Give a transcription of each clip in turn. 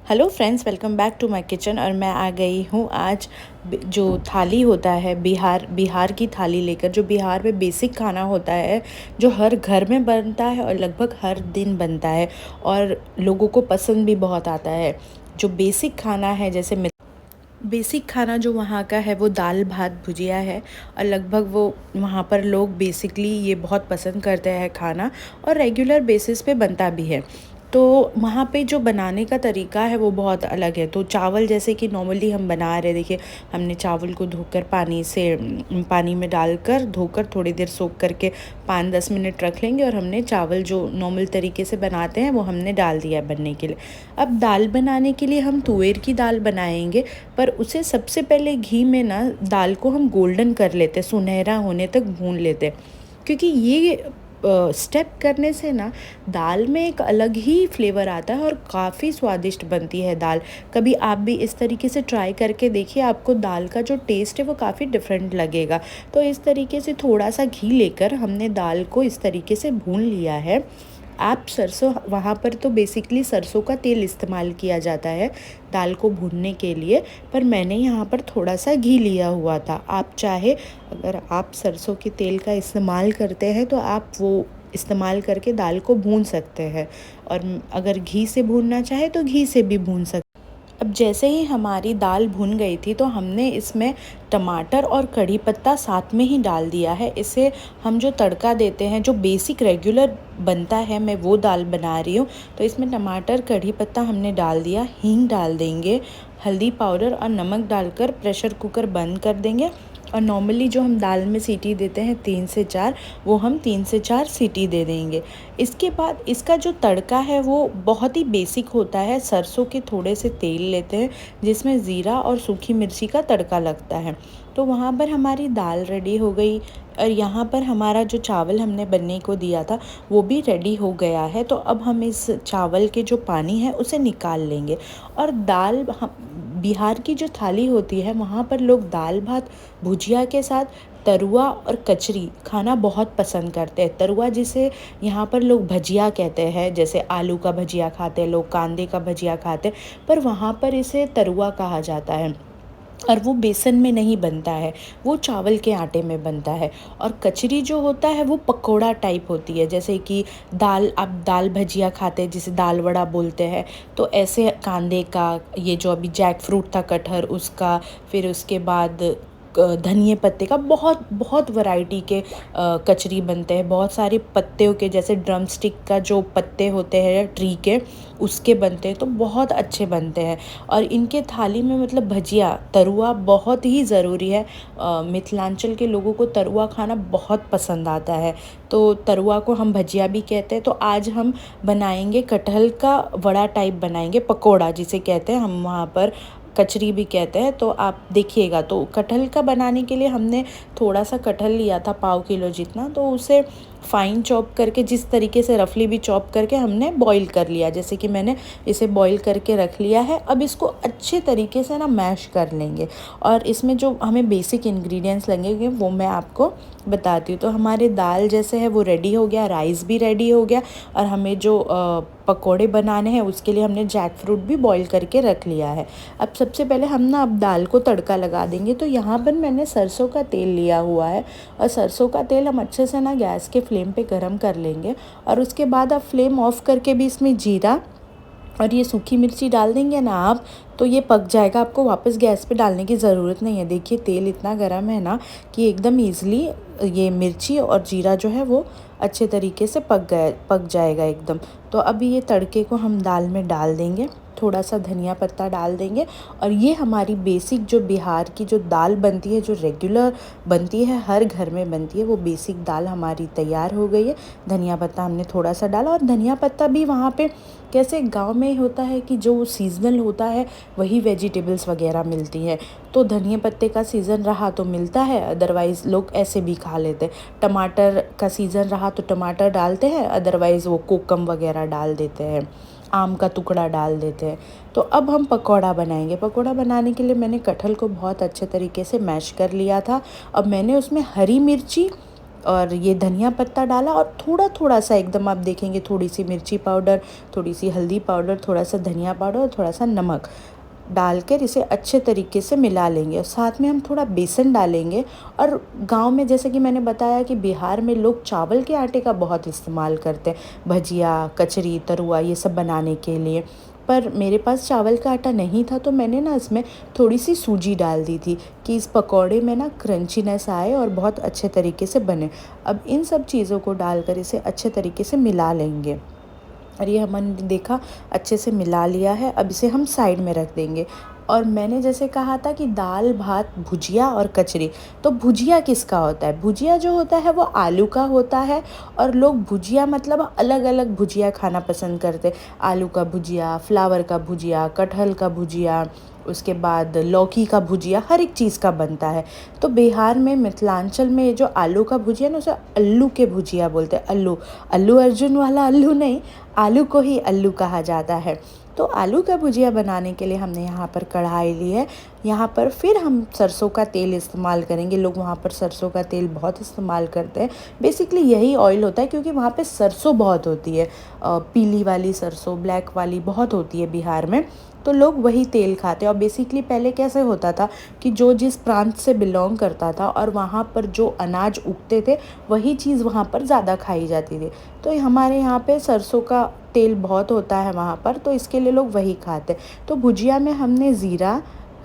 Hello friends, welcome back to my kitchen. और मैं आ गई हूँ आज जो थाली होता है बिहार की थाली लेकर, जो बिहार में बेसिक खाना होता है, जो हर घर में बनता है और लगभग हर दिन बनता है और लोगों को पसंद भी बहुत आता है। जो बेसिक खाना है, जैसे बेसिक खाना जो वहाँ का है वो दाल भात भुजिया है। और लगभग वो वहाँ पर लोग बेसिकली ये बहुत पसंद करते हैं खाना, और रेगुलर बेसिस पे बनता भी है। तो वहाँ पे जो बनाने का तरीका है वो बहुत अलग है। तो चावल जैसे कि नॉर्मली हम बना रहे, देखिए हमने चावल को धोकर पानी में डालकर धोकर थोड़ी देर सोख करके 5-10 मिनट रख लेंगे, और हमने चावल जो नॉर्मल तरीके से बनाते हैं वो हमने डाल दिया है बनने के लिए। अब दाल बनाने के लिए हम तुअर की दाल बनाएंगे, पर उसे सबसे पहले घी में ना दाल को हम गोल्डन कर लेते, सुनहरा होने तक भून लेते। क्योंकि ये स्टेप करने से ना दाल में एक अलग ही फ्लेवर आता है और काफ़ी स्वादिष्ट बनती है दाल। कभी आप भी इस तरीके से ट्राई करके देखिए, आपको दाल का जो टेस्ट है वो काफ़ी डिफरेंट लगेगा। तो इस तरीके से थोड़ा सा घी लेकर हमने दाल को इस तरीके से भून लिया है। आप सरसों, वहाँ पर तो बेसिकली सरसों का तेल इस्तेमाल किया जाता है दाल को भूनने के लिए, पर मैंने यहाँ पर थोड़ा सा घी लिया हुआ था। आप चाहे, अगर आप सरसों के तेल का इस्तेमाल करते हैं तो आप वो इस्तेमाल करके दाल को भून सकते हैं, और अगर घी से भूनना चाहे तो घी से भी भून सकते। अब जैसे ही हमारी दाल भुन गई थी तो हमने इसमें टमाटर और कड़ी पत्ता साथ में ही डाल दिया है। इसे हम जो तड़का देते हैं, जो बेसिक रेगुलर बनता है, मैं वो दाल बना रही हूँ। तो इसमें टमाटर कड़ी पत्ता हमने डाल दिया, हींग डाल देंगे, हल्दी पाउडर और नमक डालकर प्रेशर कुकर बंद कर देंगे। और नॉर्मली जो हम दाल में सीटी देते हैं 3 से 4, वो हम 3 से 4 सीटी दे देंगे। इसके बाद इसका जो तड़का है वो बहुत ही बेसिक होता है। सरसों के थोड़े से तेल लेते हैं जिसमें ज़ीरा और सूखी मिर्ची का तड़का लगता है। तो वहाँ पर हमारी दाल रेडी हो गई, और यहाँ पर हमारा जो चावल हमने बनने को दिया था वो भी रेडी हो गया है। तो अब हम इस चावल के जो पानी है उसे निकाल लेंगे। और बिहार की जो थाली होती है वहाँ पर लोग दाल भात भुजिया के साथ तरुआ और कचरी खाना बहुत पसंद करते हैं। तरुआ जिसे यहाँ पर लोग भजिया कहते हैं, जैसे आलू का भजिया खाते हैं लोग, कांदे का भजिया खाते हैं, पर वहाँ पर इसे तरुआ कहा जाता है। और वो बेसन में नहीं बनता है, वो चावल के आटे में बनता है। और कचरी जो होता है वो पकोड़ा टाइप होती है, जैसे कि आप दाल भजिया खाते हैं जिसे दाल वड़ा बोलते हैं, तो ऐसे कांदे का, ये जो अभी जैक फ्रूट था कटहर उसका, फिर उसके बाद धनिए पत्ते का, बहुत बहुत वैरायटी के कचरी बनते हैं। बहुत सारे पत्तों के, जैसे ड्रम स्टिक का जो पत्ते होते हैं ट्री के, उसके बनते हैं, तो बहुत अच्छे बनते हैं। और इनके थाली में मतलब भजिया तरुआ बहुत ही ज़रूरी है। मिथिलांचल के लोगों को तरुआ खाना बहुत पसंद आता है, तो तरुआ को हम भजिया भी कहते हैं। तो आज हम बनाएंगे कटहल का वड़ा टाइप बनाएंगे, पकोड़ा जिसे कहते हैं, हम वहाँ पर कचरी भी कहते हैं। तो आप देखिएगा, तो कटहल का बनाने के लिए हमने थोड़ा सा कटहल लिया था, पाव किलो जितना, तो उसे फ़ाइन चॉप करके, जिस तरीके से रफली भी चॉप करके हमने बॉईल कर लिया, जैसे कि मैंने इसे बॉईल करके रख लिया है। अब इसको अच्छे तरीके से ना मैश कर लेंगे, और इसमें जो हमें बेसिक इंग्रेडिएंट्स लगेंगे वो मैं आपको बताती हूँ। तो हमारे दाल जैसे है वो रेडी हो गया, राइस भी रेडी हो गया, और हमें जो पकोड़े बनाने हैं उसके लिए हमने जैक फ्रूट भी बॉईल करके रख लिया है। अब सबसे पहले हम ना अब दाल को तड़का लगा देंगे। तो यहाँ पर मैंने सरसों का तेल लिया हुआ है, और सरसों का तेल हम अच्छे से ना गैस के फ्लेम पे गरम कर लेंगे। और उसके बाद आप फ्लेम ऑफ करके भी इसमें जीरा और ये सूखी मिर्ची डाल देंगे ना आप, तो ये पक जाएगा। आपको वापस गैस पे डालने की ज़रूरत नहीं है। देखिए तेल इतना गर्म है ना कि एकदम ईज़िली ये मिर्ची और जीरा जो है वो अच्छे तरीके से पक जाएगा एकदम। तो अभी ये तड़के को हम दाल में डाल देंगे, थोड़ा सा धनिया पत्ता डाल देंगे, और ये हमारी बेसिक जो बिहार की जो दाल बनती है, जो रेगुलर बनती है, हर घर में बनती है, वो बेसिक दाल हमारी तैयार हो गई है। धनिया पत्ता हमने थोड़ा सा डाला, और धनिया पत्ता भी वहाँ पे कैसे गांव में होता है कि जो सीज़नल होता है वही वेजिटेबल्स वगैरह मिलती हैं। तो धनिया पत्ते का सीज़न रहा तो मिलता है, अदरवाइज़ लोग ऐसे भी खा लेते हैं। टमाटर का सीज़न रहा तो टमाटर डालते हैं, अदरवाइज़ वो कोकम वगैरह डाल देते हैं, आम का टुकड़ा डाल देते हैं। तो अब हम पकौड़ा बनाएंगे। पकौड़ा बनाने के लिए मैंने कटहल को बहुत अच्छे तरीके से मैश कर लिया था। अब मैंने उसमें हरी मिर्ची और ये धनिया पत्ता डाला और थोड़ा थोड़ा सा एकदम आप देखेंगे थोड़ी सी मिर्ची पाउडर, थोड़ी सी हल्दी पाउडर, थोड़ा सा धनिया पाउडर और थोड़ा सा नमक डालकर इसे अच्छे तरीके से मिला लेंगे। और साथ में हम थोड़ा बेसन डालेंगे। और गांव में जैसे कि मैंने बताया कि बिहार में लोग चावल के आटे का बहुत इस्तेमाल करते हैं भजिया, कचरी, तरुआ ये सब बनाने के लिए। पर मेरे पास चावल का आटा नहीं था तो मैंने ना इसमें थोड़ी सी सूजी डाल दी थी कि इस पकौड़े में ना क्रंचीनेस आए और बहुत अच्छे तरीके से बने। अब इन सब चीज़ों को डालकर इसे अच्छे तरीके से मिला लेंगे। और ये हमने देखा अच्छे से मिला लिया है। अब इसे हम साइड में रख देंगे। और मैंने जैसे कहा था कि दाल, भात, भुजिया और कचरी, तो भुजिया किसका होता है? भुजिया जो होता है वो आलू का होता है। और लोग भुजिया मतलब अलग अलग भुजिया खाना पसंद करते हैं। आलू का भुजिया, फ्लावर का भुजिया, कटहल का भुजिया, उसके बाद लौकी का भुजिया, हर एक चीज़ का बनता है। तो बिहार में, मिथिलांचल में ये जो आलू का भुजिया ना, उसे अल्लू के भुजिया बोलते हैं। अल्लू, अल्लू अर्जुन वाला अल्लू नहीं, आलू को ही अल्लू कहा जाता है। तो आलू का भुजिया बनाने के लिए हमने यहाँ पर कढ़ाई ली है। यहाँ पर फिर हम सरसों का तेल इस्तेमाल करेंगे। लोग वहाँ पर सरसों का तेल बहुत इस्तेमाल करते हैं। बेसिकली यही ऑयल होता है क्योंकि वहाँ पे सरसों बहुत होती है। पीली वाली सरसों, ब्लैक वाली बहुत होती है बिहार में। तो लोग वही तेल खाते हैं। और बेसिकली पहले कैसे होता था कि जो जिस प्रांत से बिलोंग करता था और वहाँ पर जो अनाज उगते थे वही चीज़ वहाँ पर ज़्यादा खाई जाती थी। तो हमारे यहाँ पे सरसों का तेल बहुत होता है वहाँ पर, तो इसके लिए लोग वही खाते हैं। तो भुजिया में हमने ज़ीरा,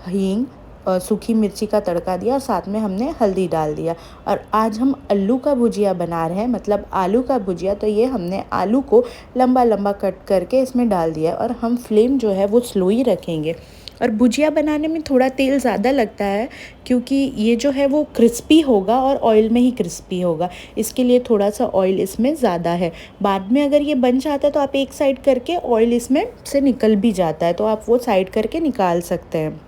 हींग और सूखी मिर्ची का तड़का दिया और साथ में हमने हल्दी डाल दिया। और आज हम आलू का भुजिया बना रहे हैं, मतलब आलू का भुजिया। तो ये हमने आलू को लंबा लंबा कट करके इसमें डाल दिया और हम फ्लेम जो है वो स्लो ही रखेंगे। और भुजिया बनाने में थोड़ा तेल ज़्यादा लगता है क्योंकि ये जो है वो क्रिस्पी होगा और ऑयल में ही क्रिस्पी होगा, इसके लिए थोड़ा सा ऑयल इसमें ज़्यादा है। बाद में अगर ये बन जाता है तो आप एक साइड करके, ऑयल इसमें से निकल भी जाता है तो आप वो साइड करके निकाल सकते हैं।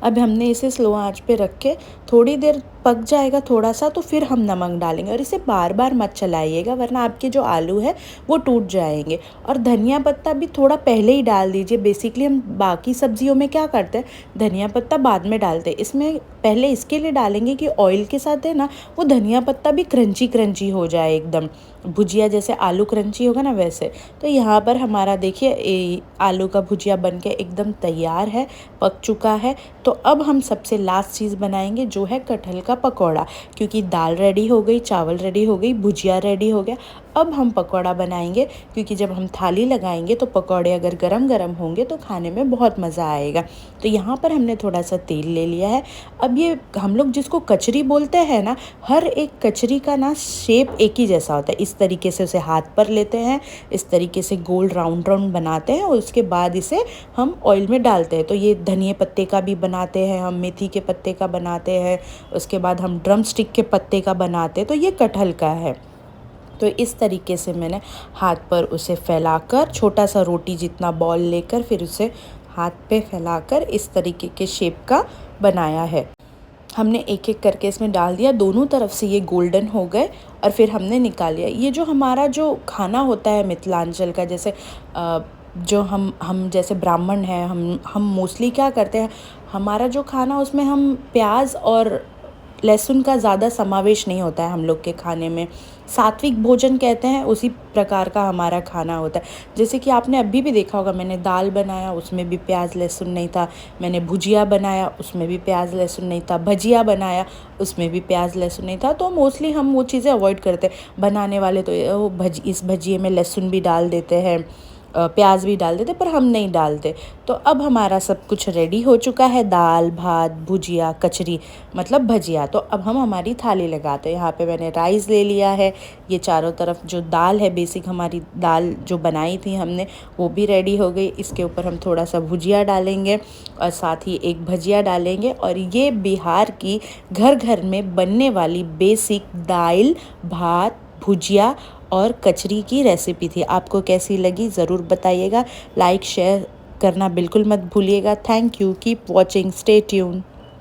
अब हमने इसे स्लो आंच पे रख के थोड़ी देर पक जाएगा थोड़ा सा, तो फिर हम नमक डालेंगे। और इसे बार बार मत चलाइएगा वरना आपके जो आलू है वो टूट जाएंगे। और धनिया पत्ता भी थोड़ा पहले ही डाल दीजिए। बेसिकली हम बाकी सब्जियों में क्या करते हैं, धनिया पत्ता बाद में डालते हैं, इसमें पहले इसके लिए डालेंगे कि ऑयल के साथ है ना वो धनिया पत्ता भी क्रंची क्रंची हो जाए, एकदम भुजिया जैसे आलू क्रंची होगा ना वैसे। तो यहाँ पर हमारा देखिए आलू का भुजिया बनके एकदम तैयार है, पक चुका है। तो अब हम सबसे लास्ट चीज़ बनाएंगे जो है कटहल का पकौड़ा। क्योंकि दाल रेडी हो गई, चावल रेडी हो गई, भुजिया रेडी हो गया, अब हम पकौड़ा बनाएंगे। क्योंकि जब हम थाली लगाएंगे तो पकौड़े अगर गरम गरम होंगे तो खाने में बहुत मज़ा आएगा। तो यहाँ पर हमने थोड़ा सा तेल ले लिया है। अब ये हम लोग जिसको कचरी बोलते हैं ना, हर एक कचरी का ना शेप एक ही जैसा होता है। इस तरीके से उसे हाथ पर लेते हैं, इस तरीके से गोल राउंड राउंड बनाते हैं और उसके बाद इसे हम ऑयल में डालते हैं। तो ये धनिए पत्ते का भी बनाते हैं हम, मेथी के पत्ते का बनाते हैं, उसके बाद हम ड्रम स्टिक के पत्ते का बनाते हैं। तो ये कटहल का है। तो इस तरीके से मैंने हाथ पर उसे फैलाकर, छोटा सा रोटी जितना बॉल लेकर फिर उसे हाथ पे फैलाकर इस तरीके के शेप का बनाया है। हमने एक एक करके इसमें डाल दिया, दोनों तरफ से ये गोल्डन हो गए और फिर हमने निकाल लिया। ये जो हमारा जो खाना होता है मिथिलांचल का, जैसे जो हम जैसे ब्राह्मण हैं, हम मोस्टली क्या करते हैं, हमारा जो खाना उसमें हम प्याज और लहसुन का ज़्यादा समावेश नहीं होता है हम लोग के खाने में। सात्विक भोजन कहते हैं, उसी प्रकार का हमारा खाना होता है। जैसे कि आपने अभी भी देखा होगा, मैंने दाल बनाया उसमें भी प्याज लहसुन नहीं था, मैंने भुजिया बनाया उसमें भी प्याज लहसुन नहीं था, भजिया बनाया उसमें भी प्याज लहसुन नहीं था। तो मोस्टली हम वो चीज़ें अवॉइड करते हैं। बनाने वाले तो इस भजिए में लहसुन भी डाल देते हैं, प्याज भी डाल देते, पर हम नहीं डालते। तो अब हमारा सब कुछ रेडी हो चुका है, दाल, भात, भुजिया, कचरी मतलब भजिया। तो अब हम हमारी थाली लगाते हैं। यहाँ पे मैंने राइस ले लिया है, ये चारों तरफ जो दाल है, बेसिक हमारी दाल जो बनाई थी हमने वो भी रेडी हो गई। इसके ऊपर हम थोड़ा सा भुजिया डालेंगे और साथ ही एक भजिया डालेंगे। और ये बिहार की घर घर में बनने वाली बेसिक दाल, भात, भुजिया और कचरी की रेसिपी थी। आपको कैसी लगी ज़रूर बताइएगा। लाइक शेयर करना बिल्कुल मत भूलिएगा। Thank you, keep watching, stay tune.